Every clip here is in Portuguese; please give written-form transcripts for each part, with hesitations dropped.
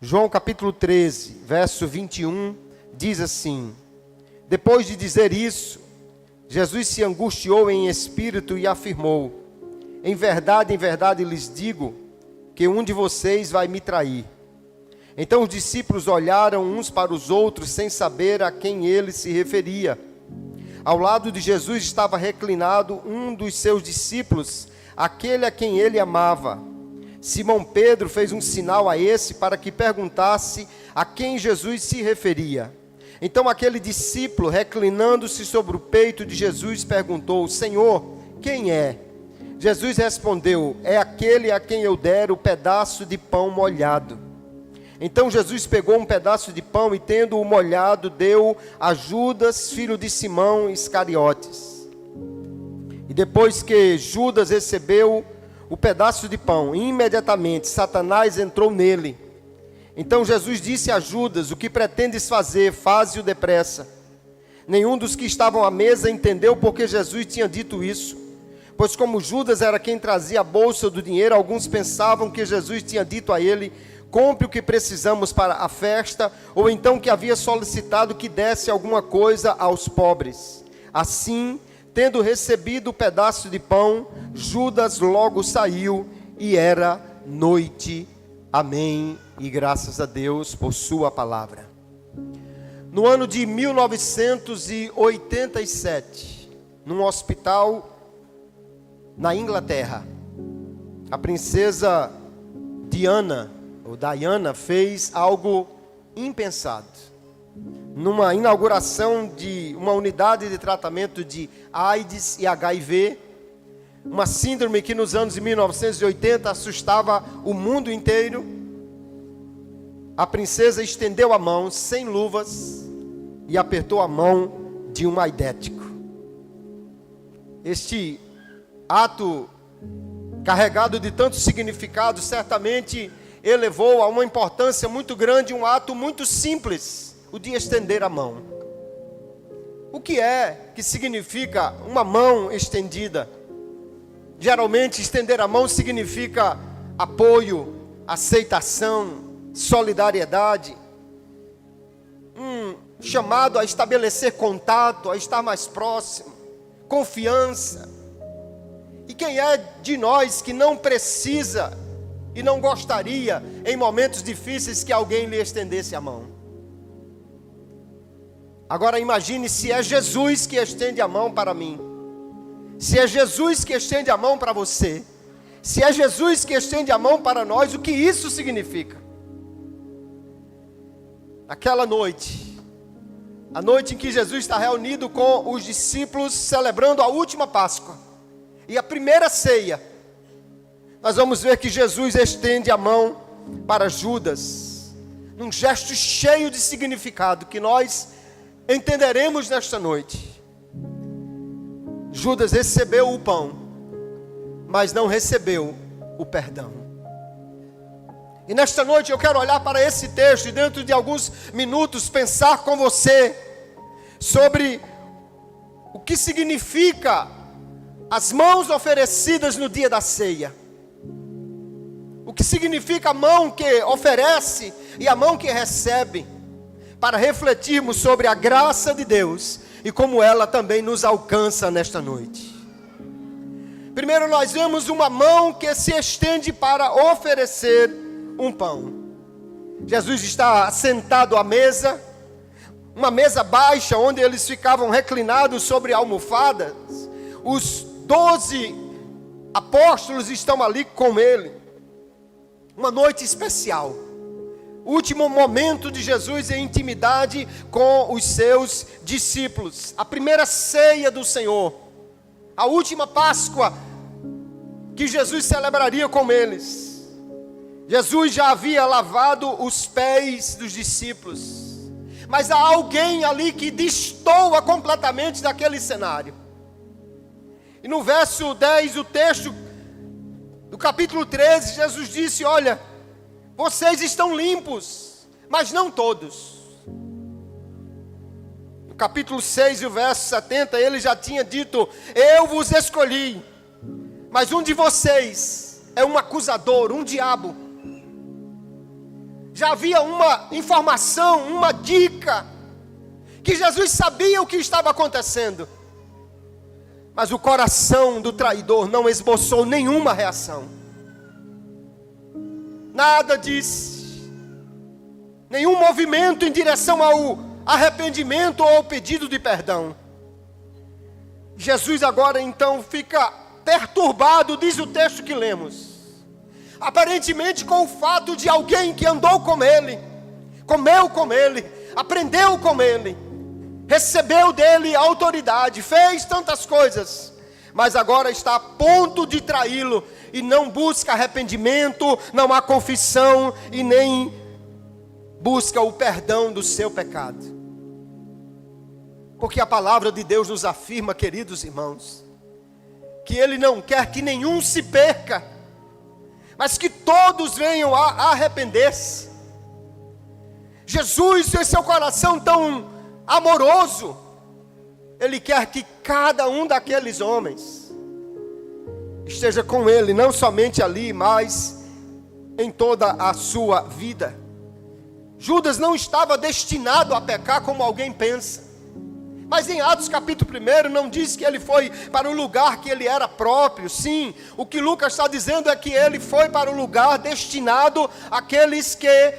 João capítulo 13, verso 21, diz assim: Depois de dizer isso, Jesus se angustiou em espírito e afirmou: em verdade lhes digo, que um de vocês vai me trair. Então os discípulos olharam uns para os outros, sem saber a quem ele se referia. Ao lado de Jesus estava reclinado um dos seus discípulos, aquele a quem ele amava. Simão Pedro fez um sinal a esse para que perguntasse a quem Jesus se referia. Então aquele discípulo, reclinando-se sobre o peito de Jesus, perguntou: Senhor, quem é? Jesus respondeu: é aquele a quem eu der o pedaço de pão molhado. Então Jesus pegou um pedaço de pão e, tendo-o molhado, deu a Judas, filho de Simão Iscariotes. E depois que Judas recebeu o pedaço de pão, imediatamente Satanás entrou nele. Então Jesus disse a Judas: o que pretendes fazer, faze-o depressa. Nenhum dos que estavam à mesa entendeu porque Jesus tinha dito isso. Pois como Judas era quem trazia a bolsa do dinheiro, alguns pensavam que Jesus tinha dito a ele: compre o que precisamos para a festa, ou então que havia solicitado que desse alguma coisa aos pobres. Assim, tendo recebido o pedaço de pão, Judas logo saiu, e era noite. Amém, e graças a Deus por sua palavra. No ano de 1987, num hospital na Inglaterra, a princesa Diana fez algo impensado. Numa inauguração de uma unidade de tratamento de AIDS e HIV, uma síndrome que nos anos de 1980 assustava o mundo inteiro, a princesa estendeu a mão sem luvas e apertou a mão de um aidético. Este ato carregado de tantos significados certamente elevou a uma importância muito grande um ato muito simples, o de estender a mão. O que significa uma mão estendida? Geralmente estender a mão significa apoio, aceitação, solidariedade, um chamado a estabelecer contato, a estar mais próximo, confiança. E quem é de nós que não precisa e não gostaria, em momentos difíceis, que alguém lhe estendesse a mão? Agora imagine se é Jesus que estende a mão para mim, se é Jesus que estende a mão para você, se é Jesus que estende a mão para nós, o que isso significa? Naquela noite, a noite em que Jesus está reunido com os discípulos, celebrando a última Páscoa e a primeira ceia, nós vamos ver que Jesus estende a mão para Judas, num gesto cheio de significado, que nós entenderemos nesta noite. Judas recebeu o pão, mas não recebeu o perdão. E nesta noite eu quero olhar para esse texto e dentro de alguns minutos pensar com você sobre o que significa as mãos oferecidas no dia da ceia. O que significa a mão que oferece e a mão que recebe, para refletirmos sobre a graça de Deus e como ela também nos alcança nesta noite. Primeiro nós vemos uma mão que se estende para oferecer um pão. Jesus está sentado à mesa, uma mesa baixa onde eles ficavam reclinados sobre almofadas. Os 12 apóstolos estão ali com ele. Uma noite especial. Último momento de Jesus em intimidade com os seus discípulos. A primeira ceia do Senhor. A última Páscoa que Jesus celebraria com eles. Jesus já havia lavado os pés dos discípulos. Mas há alguém ali que destoa completamente daquele cenário. E no verso 10, o texto do capítulo 13, Jesus disse: olha, vocês estão limpos, mas não todos. No capítulo 6 e o verso 70, ele já tinha dito: eu vos escolhi, mas um de vocês é um acusador, um diabo. Já havia uma informação, uma dica, que Jesus sabia o que estava acontecendo. Mas o coração do traidor não esboçou nenhuma reação. Nada disse. Nenhum movimento em direção ao arrependimento ou ao pedido de perdão. Jesus agora então fica perturbado, diz o texto que lemos. Aparentemente com o fato de alguém que andou com ele, comeu com ele, aprendeu com ele, recebeu dele autoridade, fez tantas coisas, mas agora está a ponto de traí-lo e não busca arrependimento, não há confissão e nem busca o perdão do seu pecado. Porque a palavra de Deus nos afirma, queridos irmãos, que Ele não quer que nenhum se perca, mas que todos venham a arrepender-se. Jesus, em seu coração tão amoroso, Ele quer que cada um daqueles homens esteja com Ele, não somente ali, mas em toda a sua vida. Judas não estava destinado a pecar como alguém pensa. Mas em Atos capítulo 1 não diz que ele foi para o lugar que ele era próprio. Sim, o que Lucas está dizendo é que ele foi para o lugar destinado àqueles que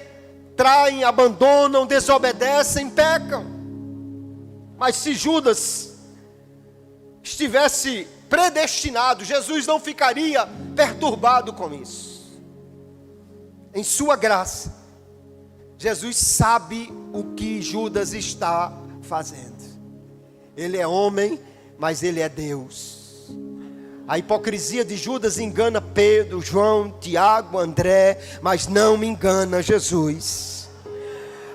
traem, abandonam, desobedecem, pecam. Mas se Judas estivesse predestinado, Jesus não ficaria perturbado com isso. Em sua graça, Jesus sabe o que Judas está fazendo. Ele é homem, mas ele é Deus. A hipocrisia de Judas engana Pedro, João, Tiago, André, mas não me engana Jesus.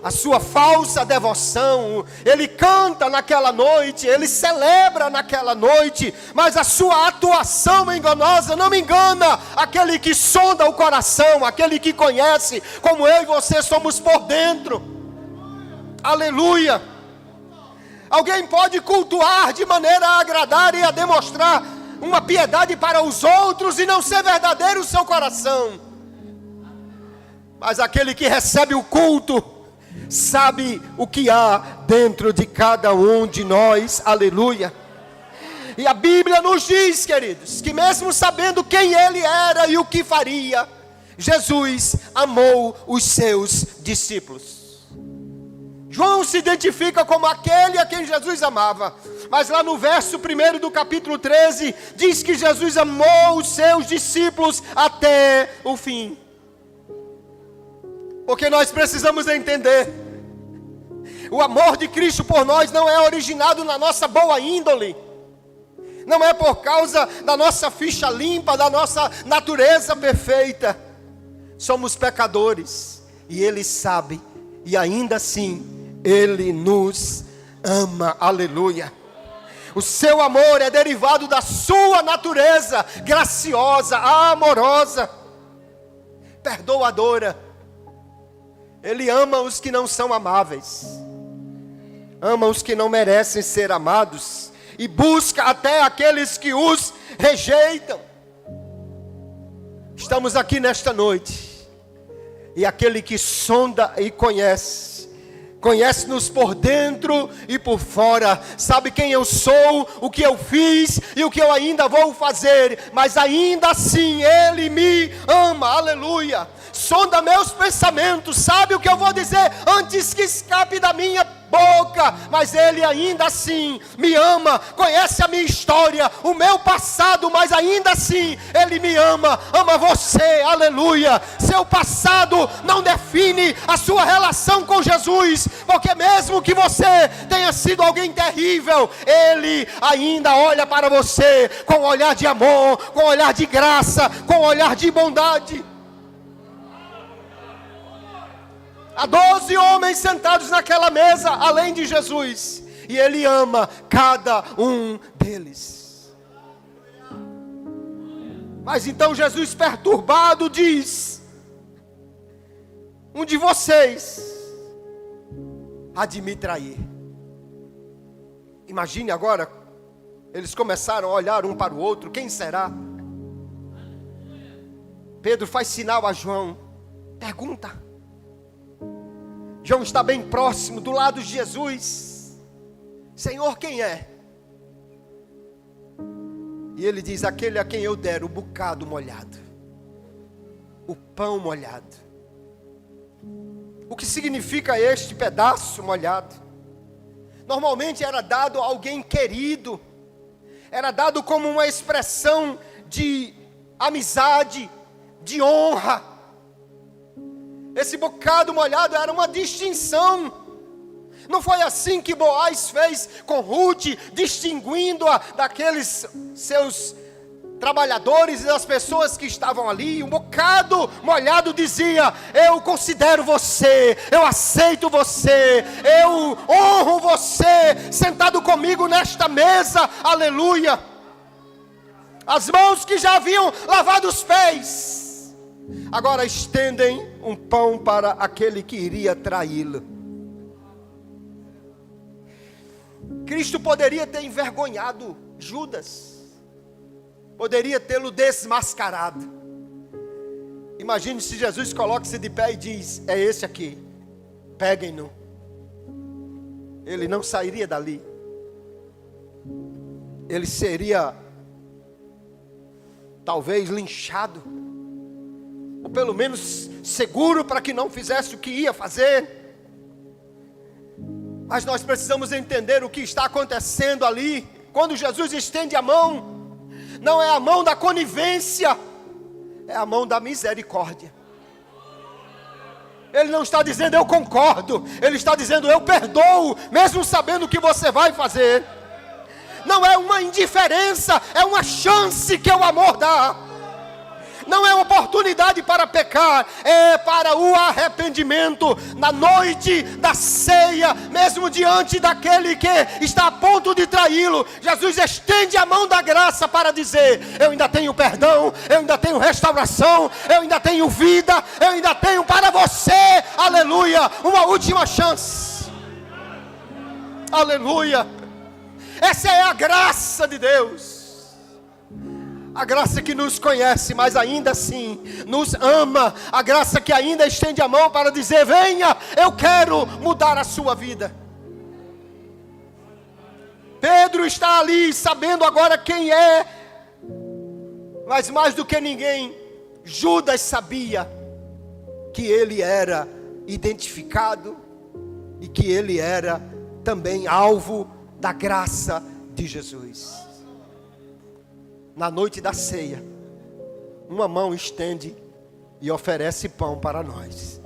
A sua falsa devoção, ele canta naquela noite, ele celebra naquela noite, mas a sua atuação enganosa não me engana aquele que sonda o coração, aquele que conhece, como eu e você somos por dentro. Aleluia! Alguém pode cultuar de maneira a agradar e a demonstrar uma piedade para os outros e não ser verdadeiro o seu coração. Mas aquele que recebe o culto sabe o que há dentro de cada um de nós. Aleluia. E a Bíblia nos diz, queridos, que mesmo sabendo quem ele era e o que faria, Jesus amou os seus discípulos. João se identifica como aquele a quem Jesus amava. Mas lá no verso 1 do capítulo 13, diz que Jesus amou os seus discípulos até o fim. Porque nós precisamos entender, o amor de Cristo por nós não é originado na nossa boa índole. Não é por causa da nossa ficha limpa, da nossa natureza perfeita. Somos pecadores e Ele sabe, e ainda assim Ele nos ama, aleluia. O seu amor é derivado da sua natureza graciosa, amorosa, perdoadora. Ele ama os que não são amáveis, ama os que não merecem ser amados, e busca até aqueles que os rejeitam. Estamos aqui nesta noite, e aquele que sonda e conhece-nos por dentro e por fora, sabe quem eu sou, o que eu fiz e o que eu ainda vou fazer, mas ainda assim Ele me ama, aleluia. Sonda meus pensamentos, sabe o que eu vou dizer antes que escape da minha boca, mas Ele ainda assim me ama, conhece a minha história, o meu passado, mas ainda assim Ele me ama, ama você, aleluia. Seu passado não define a sua relação com Jesus, porque mesmo que você tenha sido alguém terrível, Ele ainda olha para você com um olhar de amor, com um olhar de graça, com um olhar de bondade. Há 12 homens sentados naquela mesa, além de Jesus, e Ele ama cada um deles. Mas então Jesus, perturbado, diz: um de vocês há de me trair. Imagine agora, eles começaram a olhar um para o outro: quem será? Pedro faz sinal a João, pergunta. João está bem próximo, do lado de Jesus. Senhor, quem é? E ele diz: aquele a quem eu der o bocado molhado, o pão molhado. O que significa este pedaço molhado? Normalmente era dado a alguém querido, era dado como uma expressão de amizade, de honra. Esse bocado molhado era uma distinção. Não foi assim que Boaz fez com Ruth, distinguindo-a daqueles seus trabalhadores e das pessoas que estavam ali. Um bocado molhado dizia: eu considero você, eu aceito você, eu honro você, sentado comigo nesta mesa, aleluia. As mãos que já haviam lavado os pés, agora estendem um pão para aquele que iria traí-lo. Cristo poderia ter envergonhado Judas, poderia tê-lo desmascarado. Imagine se Jesus coloca-se de pé e diz: é esse aqui, peguem-no. Ele não sairia dali. Ele seria talvez linchado, ou pelo menos seguro para que não fizesse o que ia fazer. Mas nós precisamos entender o que está acontecendo ali. Quando Jesus estende a mão, não é a mão da conivência, é a mão da misericórdia. Ele não está dizendo eu concordo, ele está dizendo eu perdoo, mesmo sabendo o que você vai fazer. Não é uma indiferença, é uma chance que o amor dá. Não é uma oportunidade para pecar, é para o arrependimento. Na noite da ceia, mesmo diante daquele que está a ponto de traí-lo, Jesus estende a mão da graça para dizer: eu ainda tenho perdão, eu ainda tenho restauração, eu ainda tenho vida, eu ainda tenho para você, aleluia, uma última chance. Aleluia. Essa é a graça de Deus. A graça que nos conhece, mas ainda assim nos ama. A graça que ainda estende a mão para dizer: venha, eu quero mudar a sua vida. Pedro está ali sabendo agora quem é. Mas mais do que ninguém, Judas sabia que ele era identificado e que ele era também alvo da graça de Jesus. Na noite da ceia, uma mão estende e oferece pão para nós.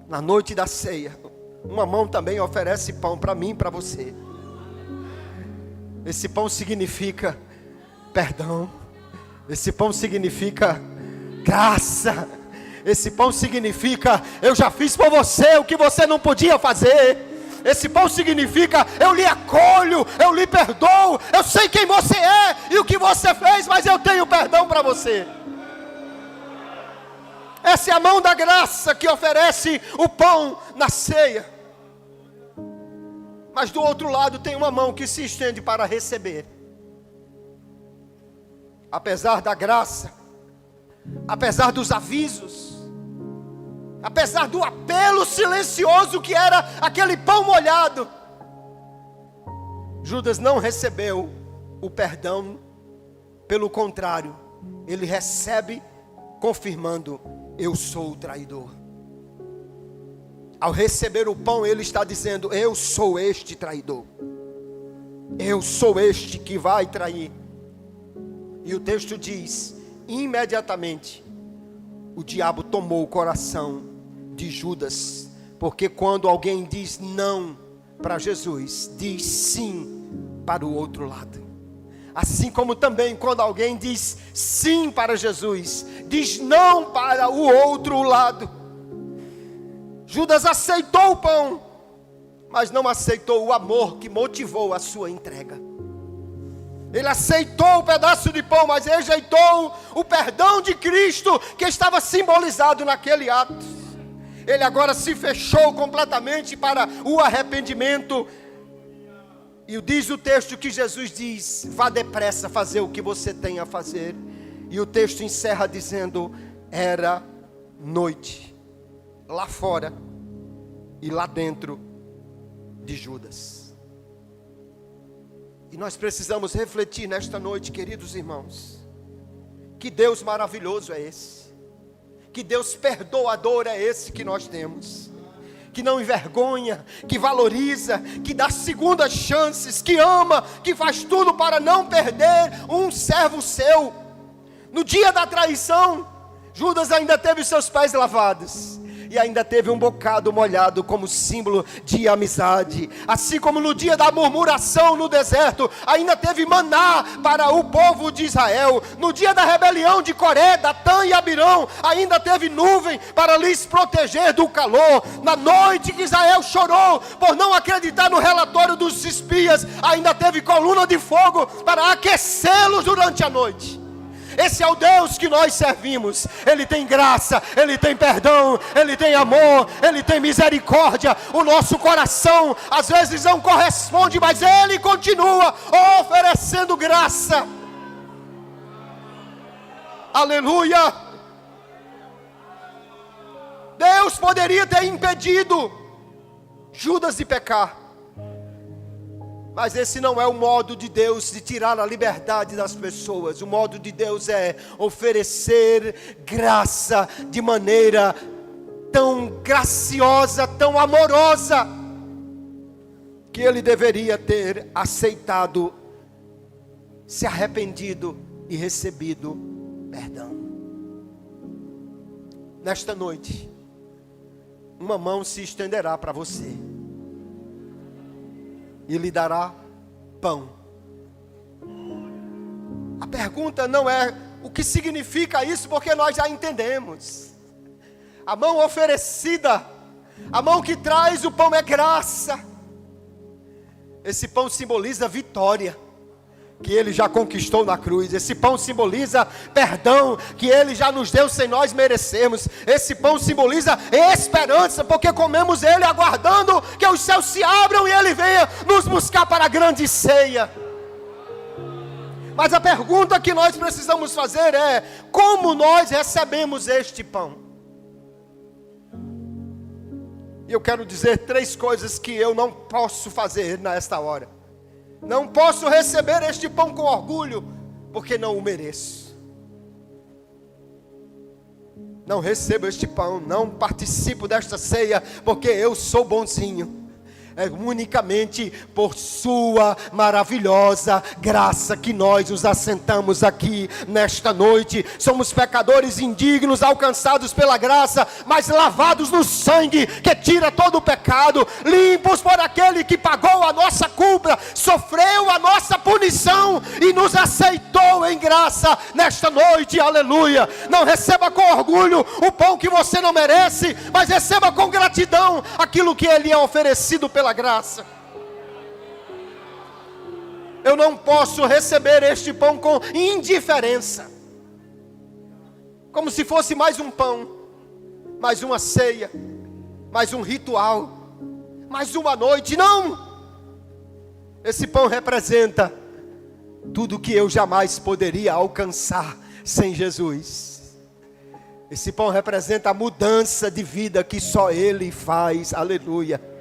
Na noite da ceia, uma mão também oferece pão para mim e para você. Esse pão significa perdão. Esse pão significa graça. Esse pão significa: eu já fiz por você o que você não podia fazer. Esse pão significa: eu lhe acolho, eu lhe perdoo, eu sei quem você é e o que você fez, mas eu tenho perdão para você. Essa é a mão da graça que oferece o pão na ceia. Mas do outro lado tem uma mão que se estende para receber. Apesar da graça, apesar dos avisos, apesar do apelo silencioso que era aquele pão molhado, Judas não recebeu o perdão. Pelo contrário, ele recebe confirmando: eu sou o traidor. Ao receber o pão, ele está dizendo: eu sou este traidor, eu sou este que vai trair. E o texto diz: imediatamente o diabo tomou o coração de Judas, porque quando alguém diz não para Jesus, diz sim para o outro lado. Assim como também quando alguém diz sim para Jesus, diz não para o outro lado. Judas aceitou o pão, mas não aceitou o amor que motivou a sua entrega. Ele aceitou o pedaço de pão, mas rejeitou o perdão de Cristo que estava simbolizado naquele ato. Ele agora se fechou completamente para o arrependimento. E diz o texto que Jesus diz: vá depressa fazer o que você tem a fazer. E o texto encerra dizendo: era noite. Lá fora e lá dentro de Judas. E nós precisamos refletir nesta noite, queridos irmãos, que Deus maravilhoso é esse, que Deus perdoador é esse que nós temos, que não envergonha, que valoriza, que dá segundas chances, que ama, que faz tudo para não perder um servo seu. No dia da traição, Judas ainda teve seus pés lavados e ainda teve um bocado molhado como símbolo de amizade. Assim como no dia da murmuração no deserto, ainda teve maná para o povo de Israel. No dia da rebelião de Coré, Datã e Abirão, ainda teve nuvem para lhes proteger do calor. Na noite que Israel chorou por não acreditar no relatório dos espias, ainda teve coluna de fogo para aquecê-los durante a noite. Esse é o Deus que nós servimos. Ele tem graça, Ele tem perdão, Ele tem amor, Ele tem misericórdia. O nosso coração às vezes não corresponde, mas Ele continua oferecendo graça. Aleluia. Deus poderia ter impedido Judas de pecar, mas esse não é o modo de Deus de tirar a liberdade das pessoas. O modo de Deus é oferecer graça de maneira tão graciosa, tão amorosa, que ele deveria ter aceitado, se arrependido e recebido perdão. Nesta noite, uma mão se estenderá para você e lhe dará pão. A pergunta não é o que significa isso, porque nós já entendemos. A mão oferecida, a mão que traz o pão é graça. Esse pão simboliza vitória que Ele já conquistou na cruz. Esse pão simboliza perdão que Ele já nos deu sem nós merecermos. Esse pão simboliza esperança, porque comemos Ele aguardando que os céus se abram e Ele venha nos buscar para a grande ceia. Mas a pergunta que nós precisamos fazer é: como nós recebemos este pão? E eu quero dizer 3 coisas que eu não posso fazer nesta hora. Não posso receber este pão com orgulho, porque não o mereço. Não recebo este pão, não participo desta ceia, porque eu sou bonzinho. É unicamente por sua maravilhosa graça que nós nos assentamos aqui nesta noite. Somos pecadores indignos, alcançados pela graça, mas lavados no sangue que tira todo o pecado, limpos por aquele que pagou a nossa culpa, sofreu a nossa punição e nos aceitou em graça nesta noite. Aleluia. Não receba com orgulho o pão que você não merece, mas receba com gratidão aquilo que Ele é oferecido pela graça. Eu não posso receber este pão com indiferença, como se fosse mais um pão, mais uma ceia, mais um ritual, mais uma noite. Não! Esse pão representa tudo que eu jamais poderia alcançar sem Jesus. Esse pão representa a mudança de vida que só Ele faz. Aleluia.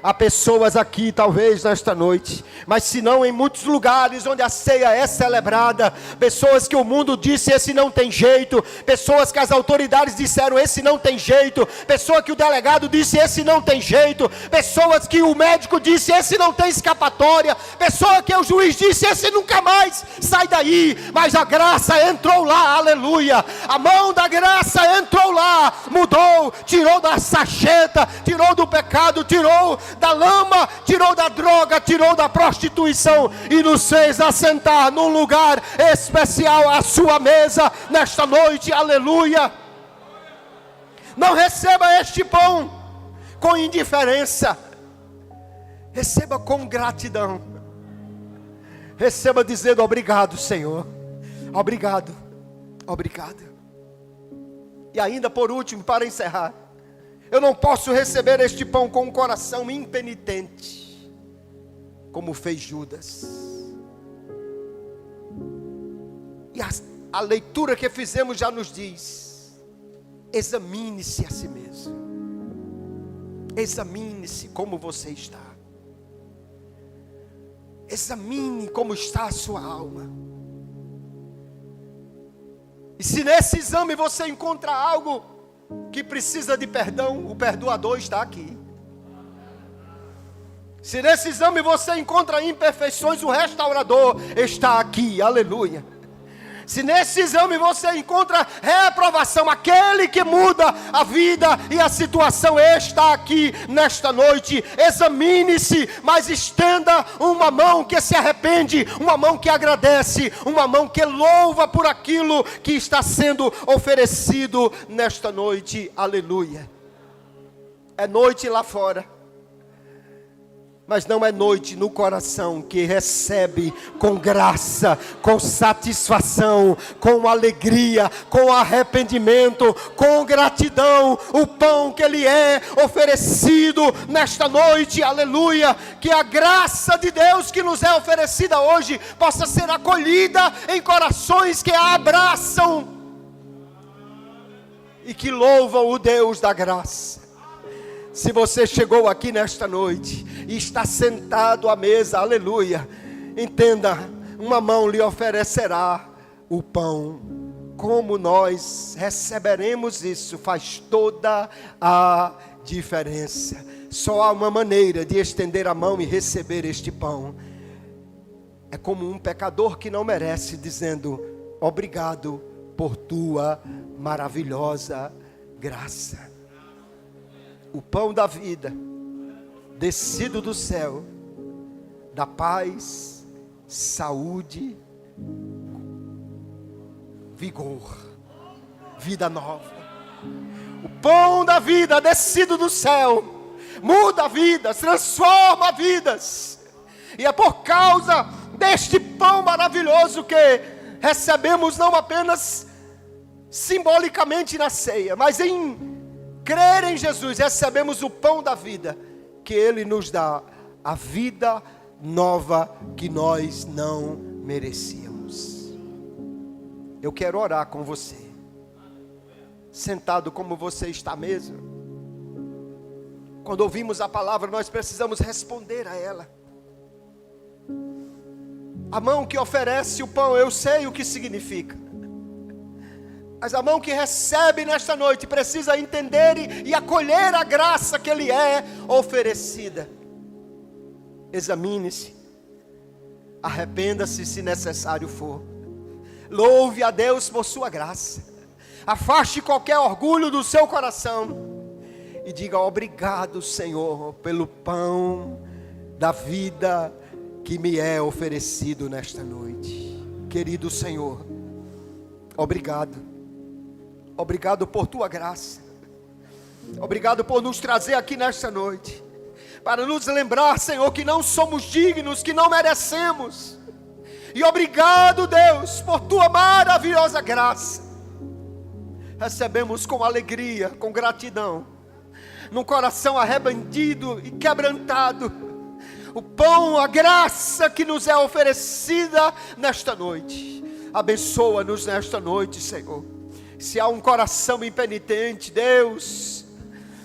Há pessoas aqui, talvez nesta noite, mas se não em muitos lugares onde a ceia é celebrada, pessoas que o mundo disse: esse não tem jeito, pessoas que as autoridades disseram: esse não tem jeito, pessoa que o delegado disse: esse não tem jeito, pessoas que o médico disse: esse não tem escapatória, pessoa que o juiz disse: esse nunca mais sai daí, mas a graça entrou lá. Aleluia. A mão da graça entrou lá, mudou, tirou da sacheta, tirou do pecado, tirou da lama, tirou da droga, tirou da prostituição e nos fez assentar num lugar especial à sua mesa nesta noite. Aleluia. Não receba este pão com indiferença, receba com gratidão. Receba dizendo: obrigado, Senhor, obrigado, obrigado. E ainda por último, para encerrar, eu não posso receber este pão com um coração impenitente, como fez Judas. E a leitura que fizemos já nos diz: examine-se a si mesmo. Examine-se como você está. Examine como está a sua alma. E se nesse exame você encontra algo que precisa de perdão, o perdoador está aqui. Se nesse exame você encontra imperfeições, o restaurador está aqui. Aleluia. Se nesse exame você encontra reprovação, aquele que muda a vida e a situação está aqui nesta noite. Examine-se, mas estenda uma mão que se arrepende, uma mão que agradece, uma mão que louva por aquilo que está sendo oferecido nesta noite. Aleluia. É noite lá fora, mas não é noite no coração que recebe com graça, com satisfação, com alegria, com arrependimento, com gratidão, o pão que lhe é oferecido nesta noite, aleluia. Que a graça de Deus que nos é oferecida hoje possa ser acolhida em corações que a abraçam e que louvam o Deus da graça. Se você chegou aqui nesta noite e está sentado à mesa, aleluia, entenda, uma mão lhe oferecerá o pão. Como nós receberemos isso faz toda a diferença. Só há uma maneira de estender a mão e receber este pão. É como um pecador que não merece, dizendo: obrigado por tua maravilhosa graça. O pão da vida, descido do céu, da paz, saúde, vigor, vida nova. O pão da vida, descido do céu, muda vidas, transforma vidas. E é por causa deste pão maravilhoso que recebemos não apenas simbolicamente na ceia, mas em crer em Jesus, recebemos o pão da vida, que Ele nos dá, a vida nova que nós não merecíamos. Eu quero orar com você, sentado como você está mesmo. Quando ouvimos a palavra, nós precisamos responder a ela. A mão que oferece o pão, eu sei o que significa. Mas a mão que recebe nesta noite precisa entender e acolher a graça que lhe é oferecida. Examine-se, arrependa-se se necessário for. Louve a Deus por sua graça. Afaste qualquer orgulho do seu coração e diga: obrigado, Senhor, pelo pão da vida que me é oferecido nesta noite. Querido Senhor, obrigado. Obrigado por tua graça. Obrigado por nos trazer aqui nesta noite, para nos lembrar, Senhor, que não somos dignos, que não merecemos. E obrigado, Deus, por tua maravilhosa graça. Recebemos com alegria, com gratidão, num coração arrependido e quebrantado, o pão, a graça que nos é oferecida nesta noite. Abençoa-nos nesta noite, Senhor. Se há um coração impenitente, Deus,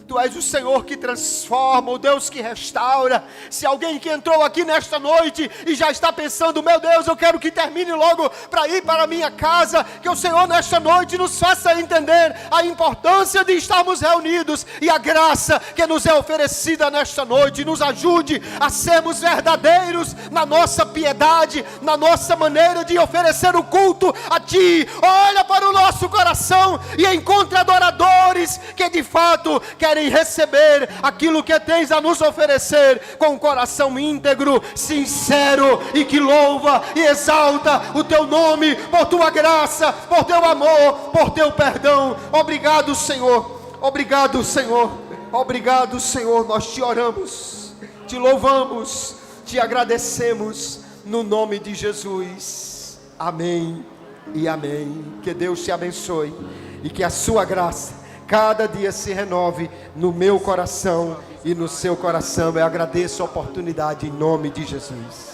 Tu és o Senhor que transforma, o Deus que restaura. Se alguém que entrou aqui nesta noite e já está pensando: meu Deus, eu quero que termine logo para ir para a minha casa, que o Senhor nesta noite nos faça entender a importância de estarmos reunidos e a graça que nos é oferecida nesta noite. Nos ajude a sermos verdadeiros na nossa piedade, na nossa maneira de oferecer o culto a Ti. Olha para o nosso coração e encontre adoradores que de fato querem receber aquilo que tens a nos oferecer, com um coração íntegro, sincero e que louva e exalta o Teu nome, por Tua graça, por Teu amor, por Teu perdão. Obrigado, Senhor. Obrigado, Senhor. Obrigado, Senhor. Nós Te oramos, Te louvamos, Te agradecemos no nome de Jesus. Amém e amém. Que Deus te abençoe e que a sua graça cada dia se renove no meu coração e no seu coração. Eu agradeço a oportunidade em nome de Jesus.